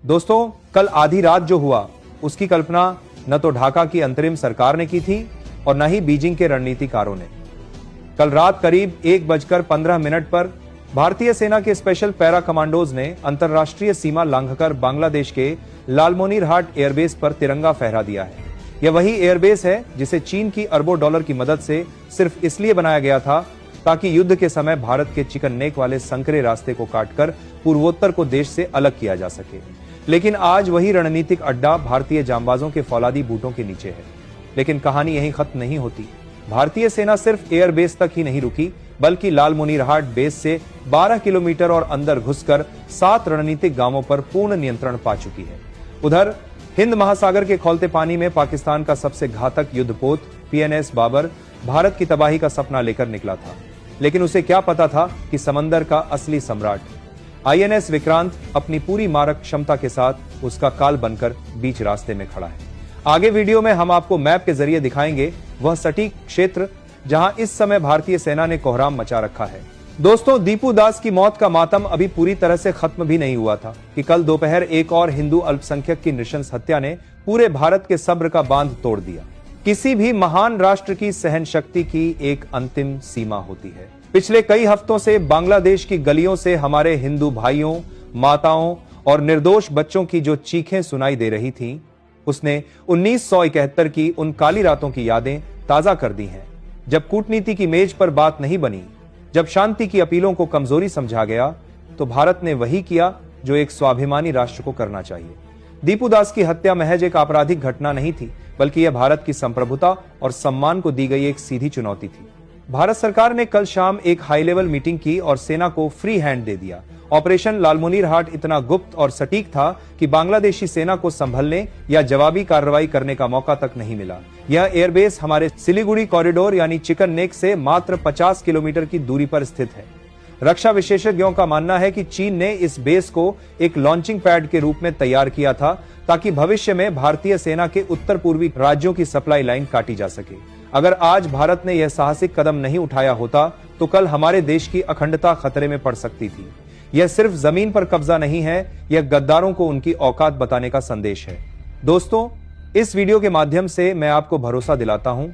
दोस्तों, कल आधी रात जो हुआ उसकी कल्पना न तो ढाका की अंतरिम सरकार ने की थी और न ही बीजिंग के रणनीतिकारों ने। कल रात करीब 1:15 पर भारतीय सेना के स्पेशल पैरा कमांडोज ने अंतरराष्ट्रीय सीमा लांघकर बांग्लादेश के लालमोनीरहाट एयरबेस पर तिरंगा फहरा दिया है। यह वही एयरबेस है जिसे चीन की अरबों डॉलर की मदद से सिर्फ इसलिए बनाया गया था ताकि युद्ध के समय भारत के चिकन नेक वाले संकरे रास्ते को काटकर पूर्वोत्तर को देश से अलग किया जा सके। लेकिन आज वही रणनीतिक अड्डा भारतीय जांबाजों के फौलादी बूटों के नीचे है। लेकिन कहानी यहीं खत्म नहीं होती। भारतीय सेना सिर्फ एयरबेस तक ही नहीं रुकी, बल्कि लालमोनीरहाट बेस से 12 किलोमीटर और अंदर घुसकर 7 रणनीतिक गांवों पर पूर्ण नियंत्रण पा चुकी है। उधर हिंद महासागर के खौलते पानी में पाकिस्तान का सबसे घातक युद्धपोत PNS बाबर भारत की तबाही का सपना लेकर निकला था। लेकिन उसे क्या पता था कि समंदर का असली सम्राट INS विक्रांत अपनी पूरी मारक क्षमता के साथ उसका काल बनकर बीच रास्ते में खड़ा है। आगे वीडियो में हम आपको मैप के जरिए दिखाएंगे वह सटीक क्षेत्र जहां इस समय भारतीय सेना ने कोहराम मचा रखा है। दोस्तों, दीपू दास की मौत का मातम अभी पूरी तरह से खत्म भी नहीं हुआ था कि कल दोपहर एक और हिंदू अल्पसंख्यक की नृशंस हत्या ने पूरे भारत के सब्र का बांध तोड़ दिया। किसी भी महान राष्ट्र की सहन शक्ति की एक अंतिम सीमा होती है। पिछले कई हफ्तों से बांग्लादेश की गलियों से हमारे हिंदू भाइयों, माताओं और निर्दोष बच्चों की जो चीखें सुनाई दे रही थीं, उसने 1971 की उन काली रातों की यादें ताजा कर दी हैं, जब कूटनीति की मेज पर बात नहीं बनी, जब शांति की अपीलों को कमजोरी समझा गया, तो भारत ने वही किया जो एक स्वाभिमानी राष्ट्र को करना चाहिए। दीपू दास की हत्या महज एक आपराधिक घटना नहीं थी, बल्कि यह भारत की संप्रभुता और सम्मान को दी गई एक सीधी चुनौती थी। भारत सरकार ने कल शाम एक हाई लेवल मीटिंग की और सेना को फ्री हैंड दे दिया। ऑपरेशन लालमोनीरहाट इतना गुप्त और सटीक था कि बांग्लादेशी सेना को संभलने या जवाबी कार्रवाई करने का मौका तक नहीं मिला। यह एयरबेस हमारे सिलीगुड़ी कॉरिडोर यानी चिकन नेक से मात्र 50 किलोमीटर की दूरी पर स्थित है। रक्षा विशेषज्ञों का मानना है कि चीन ने इस बेस को एक लॉन्चिंग पैड के रूप में तैयार किया था ताकि भविष्य में भारतीय सेना के उत्तर पूर्वी राज्यों की सप्लाई लाइन काटी जा सके। अगर आज भारत ने यह साहसिक कदम नहीं उठाया होता तो कल हमारे देश की अखंडता खतरे में पड़ सकती थी। यह सिर्फ जमीन पर कब्जा नहीं है, यह गद्दारों को उनकी औकात बताने का संदेश है। दोस्तों, इस वीडियो के माध्यम से मैं आपको भरोसा दिलाता हूं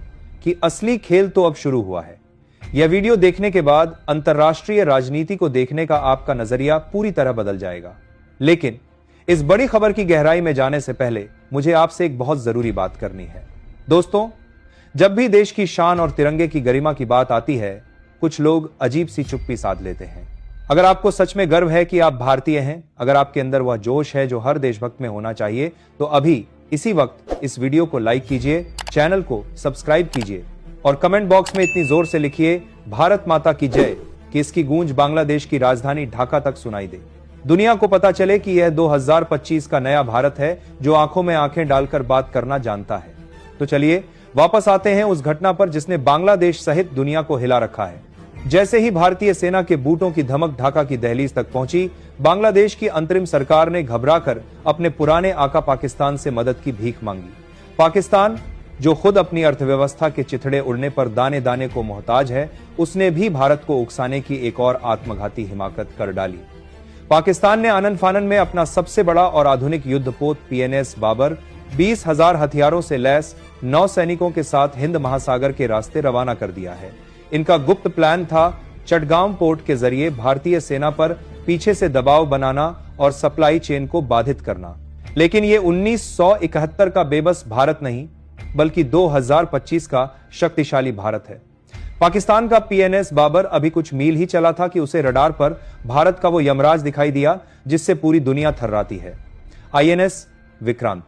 कि असली खेल तो अब शुरू हुआ है। यह वीडियो देखने के बाद अंतर्राष्ट्रीय राजनीति को देखने का आपका नजरिया पूरी तरह बदल जाएगा। लेकिन इस बड़ी खबर की गहराई में जाने से पहले मुझे आपसे एक बहुत जरूरी बात करनी है। दोस्तों, जब भी देश की शान और तिरंगे की गरिमा की बात आती है, कुछ लोग अजीब सी चुप्पी साध लेते हैं। अगर आपको सच में गर्व है कि आप भारतीय हैं, अगर आपके अंदर वह जोश है जो हर देशभक्त में होना चाहिए, तो अभी इसी वक्त इस वीडियो को लाइक कीजिए, चैनल को सब्सक्राइब कीजिए और कमेंट बॉक्स में इतनी जोर से लिखिए भारत माता की जय कि इसकी गूंज बांग्लादेश की राजधानी ढाका तक सुनाई दे। दुनिया को पता चले कि यह 2025 का नया भारत है जो आंखों में आंखें डालकर बात करना जानता है। तो चलिए वापस आते हैं उस घटना पर जिसने बांग्लादेश सहित दुनिया को हिला रखा है। जैसे ही भारतीय सेना के बूटों की धमक ढाका की दहलीज तक पहुंची, बांग्लादेश की अंतरिम सरकार ने घबराकर अपने पुराने आका पाकिस्तान से मदद की भीख मांगी। पाकिस्तान, जो खुद अपनी अर्थव्यवस्था के चिथड़े उड़ने पर दाने दाने को मोहताज है, उसने भी भारत को उकसाने की एक और आत्मघाती हिमाकत कर डाली। पाकिस्तान ने आनन फानन में अपना सबसे बड़ा और आधुनिक युद्धपोत PNS बाबर 20,000 हथियारों से लैस 9 सैनिकों के साथ हिंद महासागर के रास्ते रवाना कर दिया है। इनका गुप्त प्लान था चटगांव पोर्ट के जरिए भारतीय सेना पर पीछे से दबाव बनाना और सप्लाई चेन को बाधित करना। लेकिन ये 1971 का बेबस भारत नहीं, बल्कि 2025 का शक्तिशाली भारत है। पाकिस्तान का PNS बाबर अभी कुछ मील ही चला था कि उसे रडार पर भारत का वो यमराज दिखाई दिया जिससे पूरी दुनिया थर्राती है। INS विक्रांत।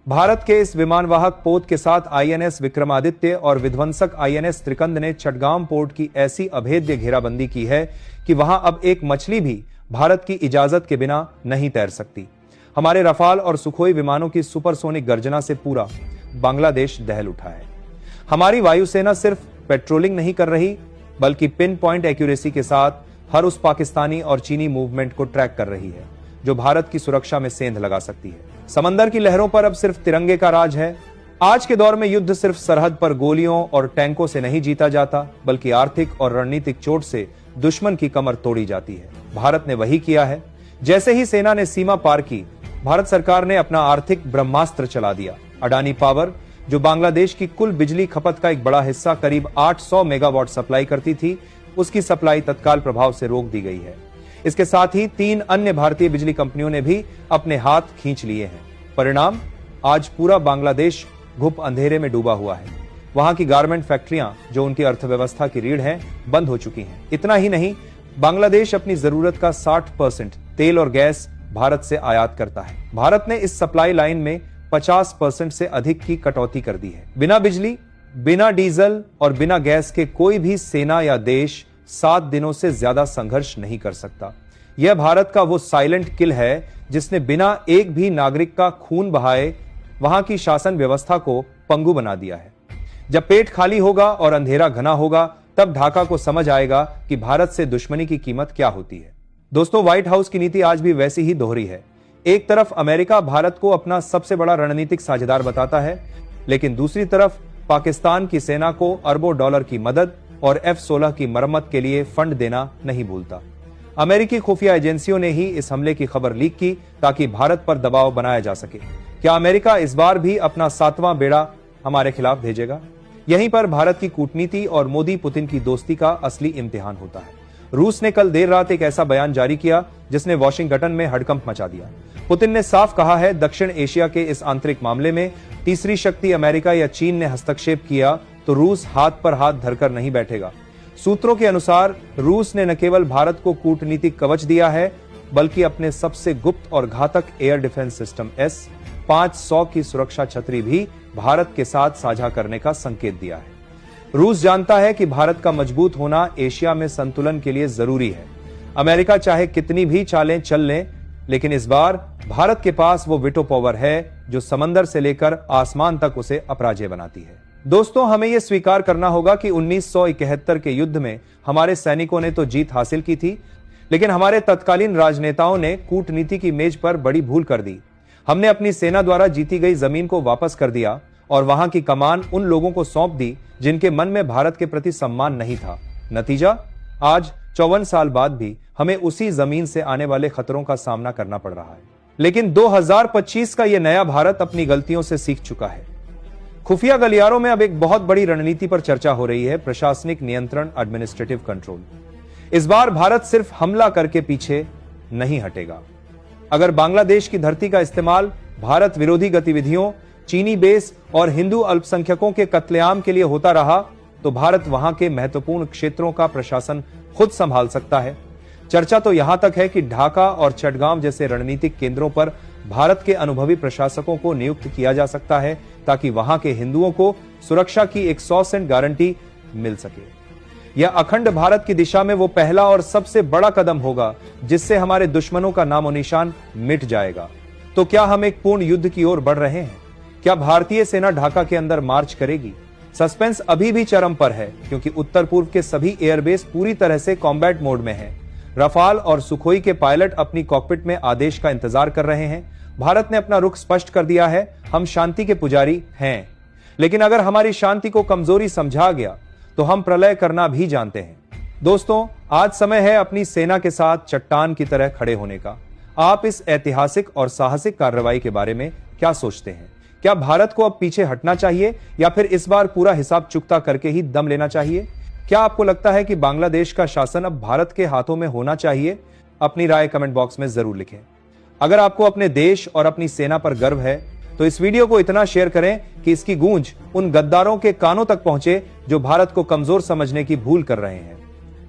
भारत के इस विमानवाहक पोत के साथ INS विक्रमादित्य और विध्वंसक INS त्रिकंद ने चटगांव पोर्ट की ऐसी अभेद्य घेराबंदी की है कि वहां अब एक मछली भी भारत की इजाजत के बिना नहीं तैर सकती। हमारे रफाल और सुखोई विमानों की सुपरसोनिक गर्जना से पूरा बांग्लादेश दहल उठा है। हमारी वायुसेना सिर्फ पेट्रोलिंग नहीं कर रही, बल्कि पिन पॉइंट एक्यूरेसी के साथ हर उस पाकिस्तानी और चीनी मूवमेंट को ट्रैक कर रही है जो भारत की सुरक्षा में सेंध लगा सकती है। समंदर की लहरों पर अब सिर्फ तिरंगे का राज है। आज के दौर में युद्ध सिर्फ सरहद पर गोलियों और टैंकों से नहीं जीता जाता, बल्कि आर्थिक और रणनीतिक चोट से दुश्मन की कमर तोड़ी जाती है। भारत ने वही किया है। जैसे ही सेना ने सीमा पार की, भारत सरकार ने अपना आर्थिक ब्रह्मास्त्र चला दिया। अडानी पावर, जो बांग्लादेश की कुल बिजली खपत का एक बड़ा हिस्सा करीब 800 मेगावाट सप्लाई करती थी, उसकी सप्लाई तत्काल प्रभाव से रोक दी गई है। इसके साथ ही 3 अन्य भारतीय बिजली कंपनियों ने भी अपने हाथ खींच लिए हैं। परिणाम, आज पूरा बांग्लादेश घुप अंधेरे में डूबा हुआ है। वहां की गारमेंट फैक्ट्रियां, जो उनकी अर्थव्यवस्था की रीढ़ हैं, बंद हो चुकी हैं। इतना ही नहीं, बांग्लादेश अपनी जरूरत का 60% तेल और गैस भारत से आयात करता है। भारत ने इस सप्लाई लाइन में 50% से अधिक की कटौती कर दी है। बिना बिजली, बिना डीजल और बिना गैस के कोई भी सेना या देश 7 दिनों से ज्यादा संघर्ष नहीं कर सकता। यह भारत का वो साइलेंट किल है जिसने बिना एक भी नागरिक का खून बहाए वहां की शासन व्यवस्था को पंगु बना दिया है। जब पेट खाली होगा और अंधेरा घना होगा, तब ढाका को समझ आएगा कि भारत से दुश्मनी की कीमत क्या होती है। दोस्तों, व्हाइट हाउस की नीति आज भी वैसी ही दोहरी है। एक तरफ अमेरिका भारत को अपना सबसे बड़ा रणनीतिक साझेदार बताता है, लेकिन दूसरी तरफ पाकिस्तान की सेना को अरबों डॉलर की मदद और F-16 की मरम्मत के लिए फंड देना नहीं भूलता। अमेरिकी खुफिया एजेंसियों ने ही इस हमले की खबर लीक की ताकि भारत पर दबाव बनाया जा सके। क्या अमेरिका इस बार भी अपना 7वां बेड़ा हमारे खिलाफ भेजेगा? यहीं पर भारत की कूटनीति और मोदी पुतिन की दोस्ती का असली इम्तिहान होता है। रूस ने कल देर रात एक ऐसा बयान जारी किया जिसने वॉशिंगटन में हड़कंप मचा दिया। पुतिन ने साफ कहा है, दक्षिण एशिया के इस आंतरिक मामले में तीसरी शक्ति अमेरिका या चीन ने हस्तक्षेप किया तो रूस हाथ पर हाथ धरकर नहीं बैठेगा। सूत्रों के अनुसार रूस ने न केवल भारत को कूटनीतिक कवच दिया है, बल्कि अपने सबसे गुप्त और घातक एयर डिफेंस सिस्टम S-500 की सुरक्षा छतरी भी भारत के साथ साझा करने का संकेत दिया है। रूस जानता है कि भारत का मजबूत होना एशिया में संतुलन के लिए जरूरी है। अमेरिका चाहे कितनी भी चालें चल लें, लेकिन इस बार भारत के पास वो वीटो पावर है जो समंदर से लेकर आसमान तक उसे अपराजय बनाती है। दोस्तों, हमें यह स्वीकार करना होगा कि 1971 के युद्ध में हमारे सैनिकों ने तो जीत हासिल की थी, लेकिन हमारे तत्कालीन राजनेताओं ने कूटनीति की मेज पर बड़ी भूल कर दी। हमने अपनी सेना द्वारा जीती गई जमीन को वापस कर दिया और वहां की कमान उन लोगों को सौंप दी जिनके मन में भारत के प्रति सम्मान नहीं था। नतीजा, आज 54 साल बाद भी हमें उसी जमीन से आने वाले खतरों का सामना करना पड़ रहा है। लेकिन 2025 का यह नया भारत अपनी गलतियों से सीख चुका है। खुफिया गलियारों में अब एक बहुत बड़ी रणनीति पर चर्चा हो रही है, प्रशासनिक नियंत्रण, एडमिनिस्ट्रेटिव कंट्रोल। इस बार भारत सिर्फ हमला करके पीछे नहीं हटेगा। अगर बांग्लादेश की धरती का इस्तेमाल भारत विरोधी गतिविधियों, चीनी बेस और हिंदू अल्पसंख्यकों के कत्लेआम के लिए होता रहा, तो भारत वहां के महत्वपूर्ण क्षेत्रों का प्रशासन खुद संभाल सकता है। चर्चा तो यहां तक है कि ढाका और चटगांव जैसे रणनीतिक केंद्रों पर भारत के अनुभवी प्रशासकों को नियुक्त किया जा सकता है, ताकि वहां के हिंदुओं को सुरक्षा की 100% गारंटी मिल सके। यह अखंड भारत की दिशा में वो पहला और सबसे बड़ा कदम होगा जिससे हमारे दुश्मनों का नामो निशान मिट जाएगा। तो क्या हम एक पूर्ण युद्ध की ओर बढ़ रहे हैं? क्या भारतीय सेना ढाका के अंदर मार्च करेगी? सस्पेंस अभी भी चरम पर है, क्योंकि उत्तर पूर्व के सभी एयरबेस पूरी तरह से कॉम्बैट मोड में हैं। रफाल और सुखोई के पायलट अपनी कॉकपिट में आदेश का इंतजार कर रहे हैं। भारत ने अपना रुख स्पष्ट कर दिया है, हम शांति के पुजारी हैं। लेकिन अगर हमारी शांति को कमजोरी समझा गया तो हम प्रलय करना भी जानते हैं। दोस्तों, आज समय है अपनी सेना के साथ चट्टान की तरह खड़े होने का। आप इस ऐतिहासिक और साहसिक कार्रवाई के बारे में क्या सोचते हैं? क्या भारत को अब पीछे हटना चाहिए या फिर इस बार पूरा हिसाब चुकता करके ही दम लेना चाहिए? क्या आपको लगता है कि बांग्लादेश का शासन अब भारत के हाथों में होना चाहिए? अपनी राय कमेंट बॉक्स में जरूर लिखें। अगर आपको अपने देश और अपनी सेना पर गर्व है तो इस वीडियो को इतना शेयर करें कि इसकी गूंज उन गद्दारों के कानों तक पहुंचे जो भारत को कमजोर समझने की भूल कर रहे हैं।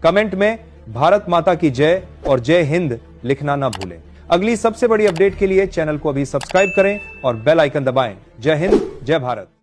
कमेंट में भारत माता की जय और जय हिंद लिखना ना भूलें। अगली सबसे बड़ी अपडेट के लिए चैनल को अभी सब्सक्राइब करें और बेल आइकन दबाएं। जय हिंद, जय भारत।